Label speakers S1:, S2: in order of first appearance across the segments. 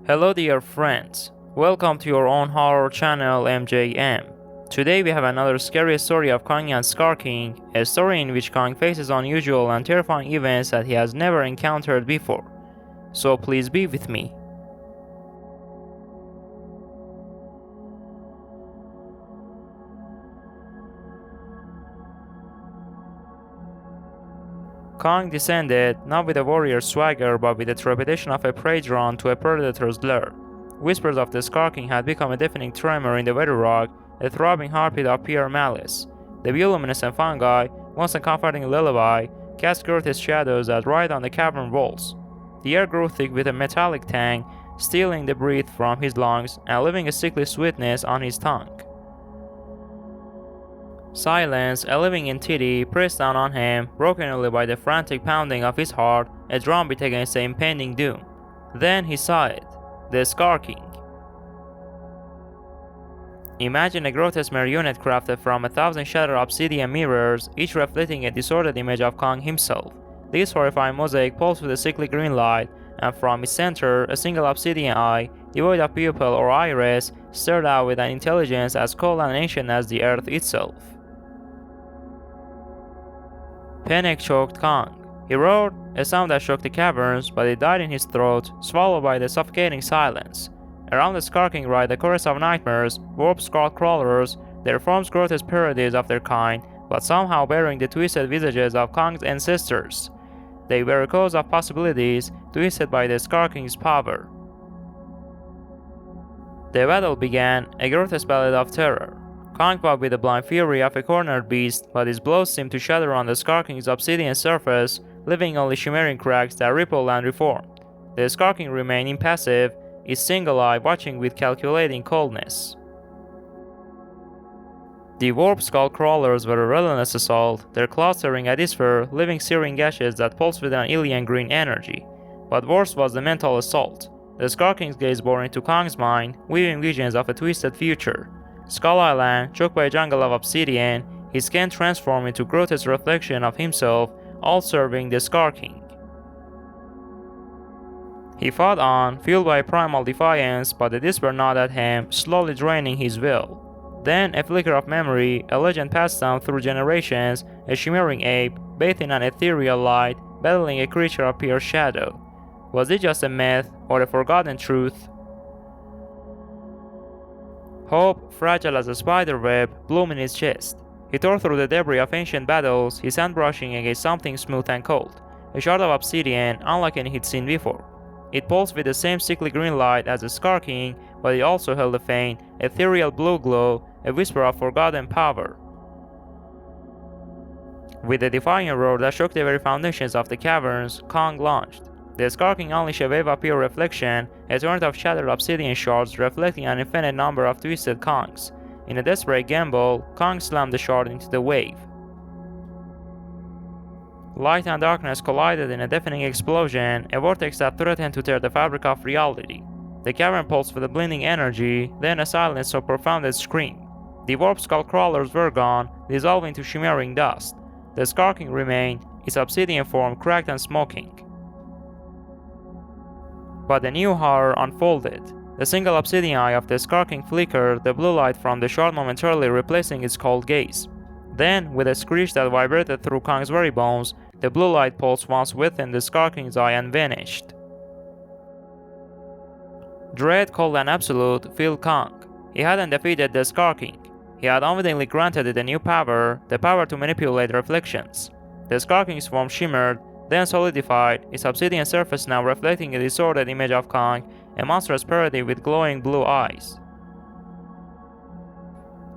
S1: Hello dear friends, welcome to your own horror channel MJM. Today we have another scary story of Kong and Skar King, a story in which Kong faces unusual and terrifying events that he has never encountered before. So please be with me. Kong descended, not with a warrior's swagger but with the trepidation of a prey drawn to a predator's lure. Whispers of the Skar King had become a deafening tremor in the weather rock, a throbbing heartbeat of pure malice. The bioluminescent fungi, once a comforting lullaby, cast grotesque shadows that ride on the cavern walls. The air grew thick with a metallic tang, stealing the breath from his lungs and leaving a sickly sweetness on his tongue. Silence, a living entity, pressed down on him, broken only by the frantic pounding of his heart, a drumbeat against the impending doom. Then he saw it, the Skar King. Imagine a grotesque marionette crafted from 1,000 shattered obsidian mirrors, each reflecting a distorted image of Kong himself. This horrifying mosaic pulsed with a sickly green light, and from its center, a single obsidian eye, devoid of pupil or iris, stared out with an intelligence as cold and ancient as the earth itself. Panic choked Kong. He roared, a sound that shook the caverns, but it died in his throat, swallowed by the suffocating silence. Around the Skar King ride a chorus of nightmares, warped skull crawlers, their forms grotesque parodies of their kind, but somehow bearing the twisted visages of Kong's ancestors. They were echoes of possibilities, twisted by the Skar King's power. The battle began, a grotesque ballad of terror. Kong fought with the blind fury of a cornered beast, but his blows seemed to shatter on the Skar King's obsidian surface, leaving only shimmering cracks that rippled and reformed. The Skar King remained impassive, his single eye watching with calculating coldness. The warped skull crawlers were a relentless assault, their claws tearing at his fur, leaving searing gashes that pulsed with an alien green energy. But worse was the mental assault. The Skar King's gaze bored into Kong's mind, weaving visions of a twisted future. Skull Island, choked by a jungle of obsidian, his skin transformed into a grotesque reflection of himself, all serving the Skar King. He fought on, fueled by primal defiance, but the despair gnawed at him, slowly draining his will. Then, a flicker of memory, a legend passed down through generations, a shimmering ape, bathed in an ethereal light, battling a creature of pure shadow. Was it just a myth, or a forgotten truth? Hope, fragile as a spider web, bloomed in his chest. He tore through the debris of ancient battles, his hand brushing against something smooth and cold. A shard of obsidian, unlike any he'd seen before. It pulsed with the same sickly green light as the Skar King, but it also held a faint, ethereal blue glow, a whisper of forgotten power. With a defiant roar that shook the very foundations of the caverns, Kong launched. The Skar King unleashed a wave of pure reflection, a torrent of shattered obsidian shards reflecting an infinite number of twisted Kongs. In a desperate gamble, Kong slammed the shard into the wave. Light and darkness collided in a deafening explosion, a vortex that threatened to tear the fabric of reality. The cavern pulsed with a blinding energy, then a silence so profound it screamed. The warped skull crawlers were gone, dissolving to shimmering dust. The Skar King remained, its obsidian form cracked and smoking. But a new horror unfolded. The single obsidian eye of the Skar King flickered, the blue light from the shard momentarily replacing its cold gaze. Then, with a screech that vibrated through Kong's very bones, the blue light pulsed once within the Skar King's eye and vanished. Dread, cold and absolute, filled Kong. He hadn't defeated the Skar King. He had unwittingly granted it a new power, the power to manipulate reflections. The Skar King's form shimmered, then solidified, its obsidian surface now reflecting a distorted image of Kong, a monstrous parody with glowing blue eyes.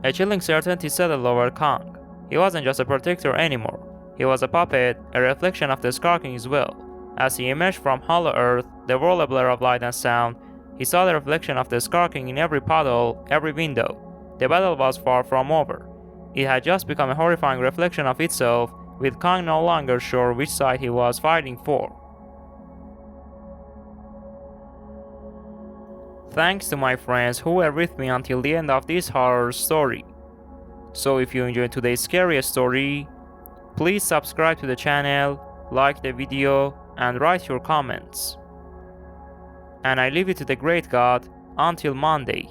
S1: A chilling certainty settled over Kong. He wasn't just a protector anymore. He was a puppet, a reflection of the Skar King's will. As he emerged from hollow earth, the world a blur of light and sound, he saw the reflection of the Skar King in every puddle, every window. The battle was far from over. It had just become a horrifying reflection of itself, with Kong no longer sure which side he was fighting for. Thanks to my friends who were with me until the end of this horror story. So if you enjoyed today's scariest story, please subscribe to the channel, like the video, and write your comments. and I leave it to the great God until Monday.